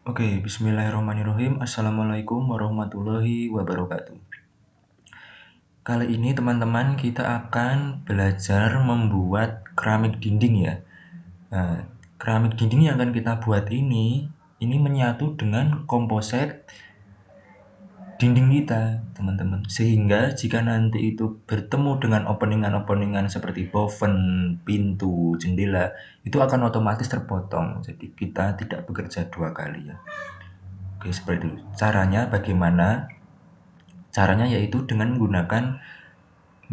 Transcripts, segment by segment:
Oke, bismillahirrahmanirrahim. Assalamualaikum warahmatullahi wabarakatuh. Kali ini teman-teman kita akan belajar membuat keramik dinding ya. Nah, keramik dinding yang akan kita buat ini menyatu dengan komposit dinding kita, teman-teman. Sehingga jika nanti itu bertemu dengan openingan-openingan seperti boven, pintu, jendela, itu akan otomatis terpotong. Jadi kita tidak bekerja dua kali ya. Oke, seperti itu. Caranya bagaimana? Caranya yaitu dengan menggunakan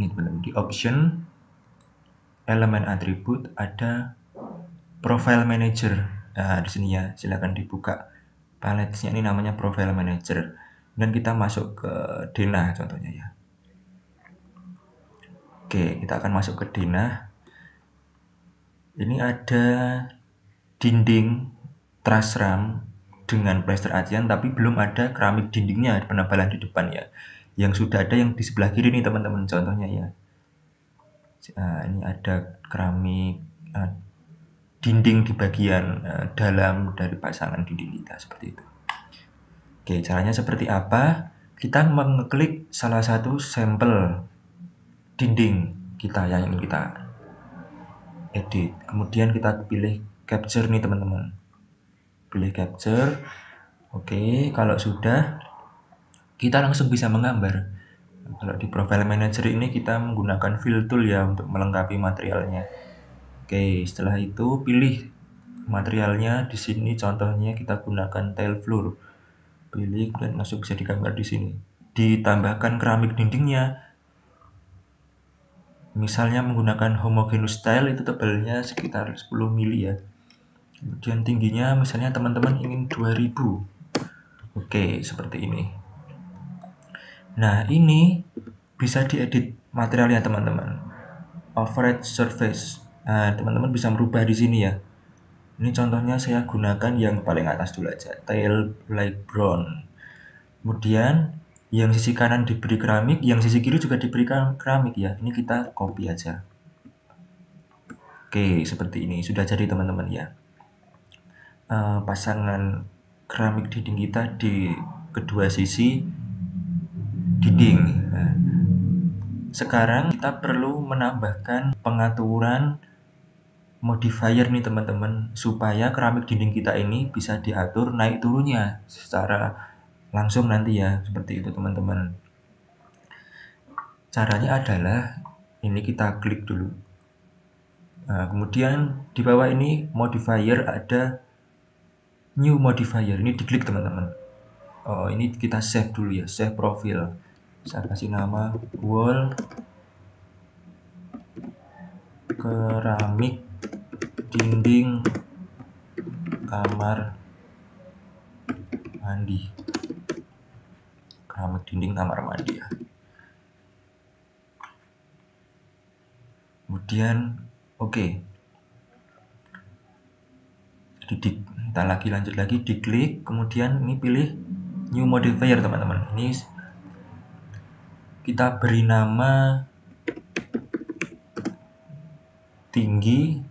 ini teman-teman, di option elemen atribut ada profile manager. Nah, di sini ya, silakan dibuka palette-nya, ini namanya profile manager. Dan kita masuk ke denah contohnya ya. Oke, kita akan masuk ke denah. Ini ada dinding truss ram dengan plester acian, tapi belum ada keramik dindingnya, penebalan di depan ya. Yang sudah ada yang di sebelah kiri nih teman-teman, contohnya ya. Nah, ini ada keramik dinding di bagian dalam dari pasangan dinding kita seperti itu. Oke, caranya seperti apa? Kita mengeklik salah satu sampel dinding kita yang ingin kita edit. Kemudian kita pilih capture nih teman-teman. Pilih capture. Oke, kalau sudah kita langsung bisa menggambar. Kalau di profile manager ini kita menggunakan fill tool ya untuk melengkapi materialnya. Oke, setelah itu pilih materialnya. Di sini contohnya kita gunakan tile floor. Pilih dan langsung bisa digambar di sini. Ditambahkan keramik dindingnya. Misalnya menggunakan homogeneous tile itu tebalnya sekitar 10 mili ya. Kemudian tingginya misalnya teman-teman ingin 2000. Oke, seperti ini. Nah, ini bisa diedit materialnya teman-teman. Overhead surface. Nah, teman-teman bisa merubah di sini ya. Ini contohnya saya gunakan yang paling atas dulu aja, tile light brown. Kemudian yang sisi kanan diberi keramik, yang sisi kiri juga diberi keramik ya. Ini kita copy aja. Oke, seperti ini sudah jadi teman-teman ya. Pasangan keramik dinding kita di kedua sisi dinding. Nah, sekarang kita perlu menambahkan pengaturan modifier nih teman-teman, supaya keramik dinding kita ini bisa diatur naik turunnya secara langsung nanti ya, seperti itu teman-teman. Caranya adalah ini kita klik dulu. Nah, kemudian di bawah ini modifier ada new modifier, ini diklik teman-teman. Oh, ini kita save dulu ya, save profil. Saya kasih nama wall keramik dinding kamar mandi. Keramik dinding kamar mandi ya. Kemudian oke. Jadi kita lanjut lagi, diklik, kemudian ini pilih new modifier teman-teman. Ini kita beri nama tinggi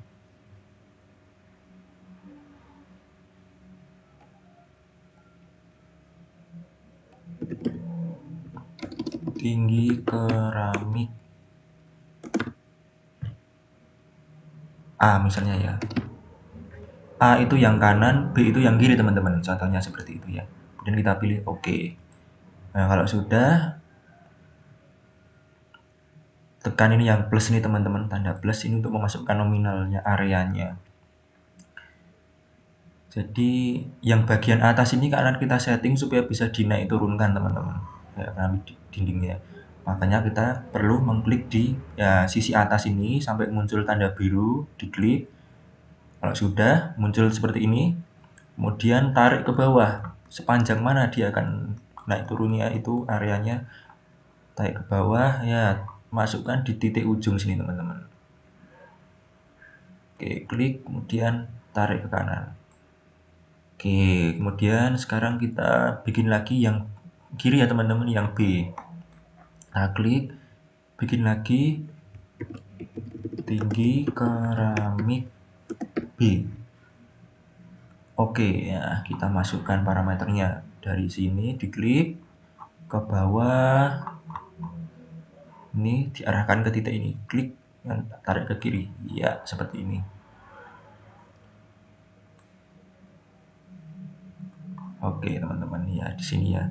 keramik A misalnya ya. A itu yang kanan, B itu yang kiri teman-teman. Contohnya seperti itu ya. Kemudian kita pilih OK. Nah, kalau sudah, tekan ini yang plus nih teman-teman, tanda plus ini untuk memasukkan nominalnya, areanya. Jadi yang bagian atas ini akan kita setting supaya bisa dinaik turunkan teman-teman, ya, dindingnya. Makanya kita perlu mengklik di ya, sisi atas ini sampai muncul tanda biru, diklik. Kalau sudah muncul seperti ini, kemudian tarik ke bawah sepanjang mana dia akan naik turunnya, itu areanya. Tarik ke bawah ya, masukkan di titik ujung sini teman-teman. Oke, klik, kemudian tarik ke kanan. Oke, kemudian sekarang kita bikin lagi yang kiri ya teman-teman, yang B. Nah, klik, bikin lagi tinggi keramik B. Oke, ya kita masukkan parameternya dari sini, diklik ke bawah, ini diarahkan ke titik ini, klik, tarik ke kiri, ya seperti ini. Oke teman-teman, ya di sini ya.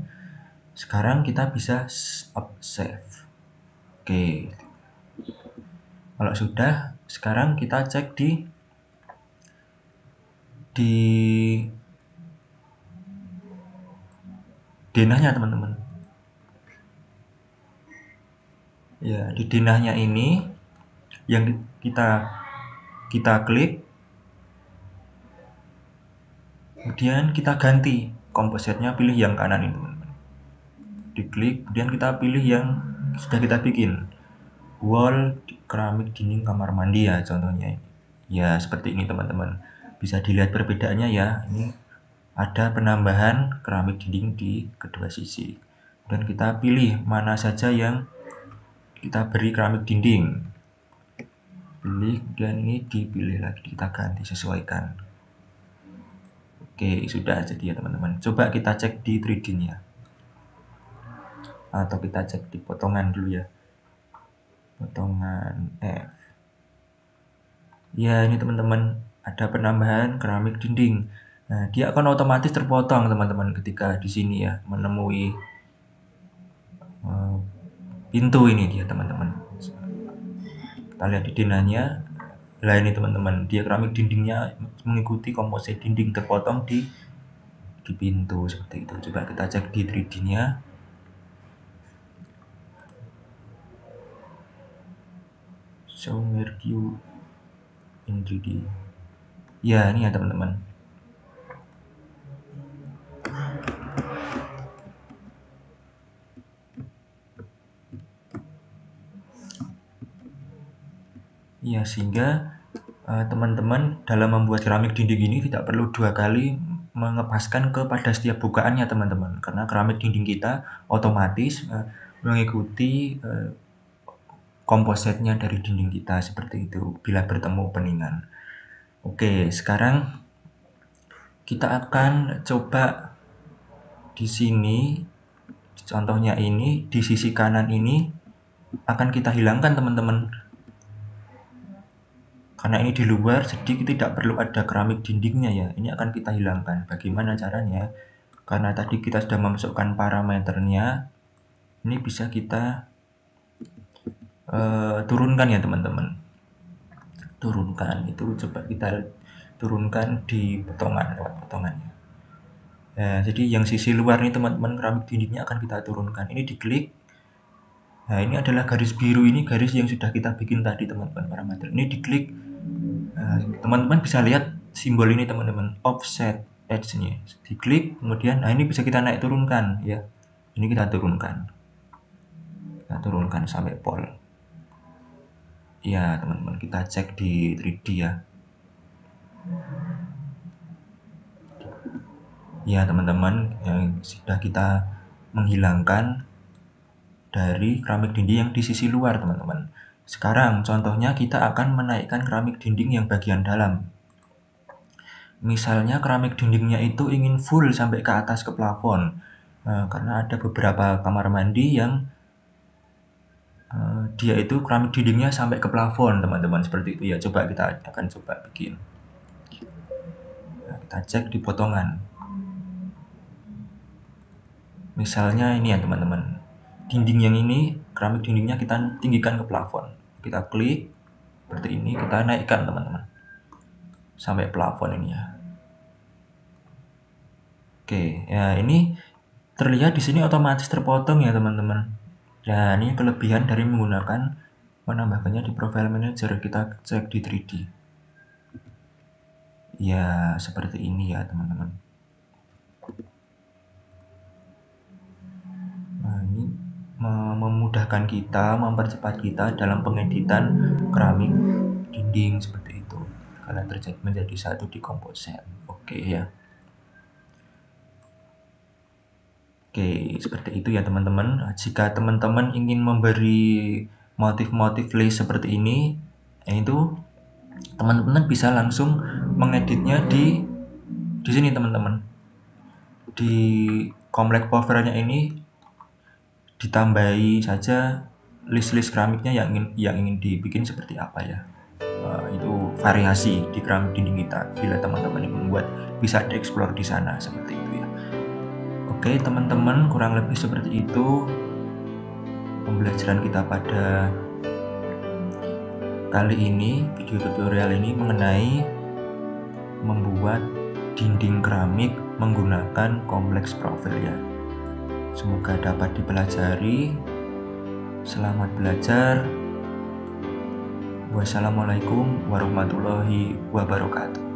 Sekarang kita bisa save. Oke, kalau sudah, sekarang kita cek di denahnya teman-teman. Ya, di denahnya ini yang kita klik, kemudian kita ganti kompositnya, pilih yang kanan ini teman-teman. Diklik, kemudian kita pilih yang sudah kita bikin, wall keramik dinding kamar mandi ya contohnya ini. Ya seperti ini teman-teman, bisa dilihat perbedaannya ya. Ini ada penambahan keramik dinding di kedua sisi, dan kita pilih mana saja yang kita beri keramik dinding, pilih, dan ini dipilih lagi, kita ganti, sesuaikan. Oke, sudah jadi ya teman-teman. Coba kita cek di 3D nya, atau kita cek di potongan dulu ya, potongan F. Ya ini teman-teman, ada penambahan keramik dinding. Nah, dia akan otomatis terpotong teman-teman ketika di sini ya menemui pintu ini dia teman-teman. Kita lihat di denahnya. Nah ini teman-teman, dia keramik dindingnya mengikuti komposit dinding terpotong di pintu seperti itu. Coba kita cek di 3D nya. Show merge in 3D. Ya ini ya teman-teman. Ya, sehingga teman-teman dalam membuat keramik dinding ini tidak perlu 2 kali mengepaskan kepada setiap bukaannya teman-teman, karena keramik dinding kita otomatis mengikuti kompositnya dari dinding kita seperti itu bila bertemu openingan. Oke, sekarang kita akan coba di sini, contohnya ini di sisi kanan ini akan kita hilangkan teman-teman. Karena ini di luar, jadi tidak perlu ada keramik dindingnya ya. Ini akan kita hilangkan. Bagaimana caranya? Karena tadi kita sudah memasukkan parameternya, ini bisa kita turunkan ya teman-teman. Turunkan itu, coba kita turunkan di potongan, lewat potongannya. Nah, jadi yang sisi luar ini teman-teman, keramik dindingnya akan kita turunkan. Ini diklik. Nah, ini adalah garis biru, ini garis yang sudah kita bikin tadi teman-teman, parameter. Ini diklik. Teman-teman bisa lihat simbol ini teman-teman, offset edge-nya. Diklik, kemudian nah ini bisa kita naik turunkan ya. Ini kita turunkan. Kita turunkan sampai pol. Ya, teman-teman, kita cek di 3D ya. Ya, teman-teman, yang sudah kita menghilangkan dari keramik dinding yang di sisi luar, teman-teman. Sekarang contohnya kita akan menaikkan keramik dinding yang bagian dalam. Misalnya keramik dindingnya itu ingin full sampai ke atas ke plafon. Karena ada beberapa kamar mandi yang dia itu keramik dindingnya sampai ke plafon, teman-teman, seperti itu ya. Coba kita akan coba bikin. Nah, kita cek di potongan. Misalnya ini ya teman-teman, dinding yang ini, keramik dindingnya kita tinggikan ke plafon. Kita klik seperti ini, kita naikkan teman-teman sampai plafon ini ya. Oke, ya ini terlihat di sini otomatis terpotong ya teman-teman. Ya, ini kelebihan dari menggunakan menambahkannya di profile manager. Kita cek di 3D. Ya, seperti ini ya teman-teman. Nah, ini memudahkan kita, mempercepat kita dalam pengeditan keramik dinding seperti itu. Karena menjadi satu di komposit. Oke ya. Oke, seperti itu ya teman-teman. Jika teman-teman ingin memberi motif-motif lace seperti ini, itu teman-teman bisa langsung mengeditnya di Di sini teman-teman, di komplek powernya ini ditambahi saja list-list keramiknya yang ingin dibikin seperti apa ya. Itu variasi di keramik dinding kita. Bila teman-teman ingin membuat, bisa dieksplor di sana seperti itu ya. Oke teman-teman, kurang lebih seperti itu pembelajaran kita pada kali ini. Video tutorial ini mengenai membuat dinding keramik menggunakan kompleks profil ya. Semoga dapat dipelajari. Selamat belajar. Wassalamualaikum warahmatullahi wabarakatuh.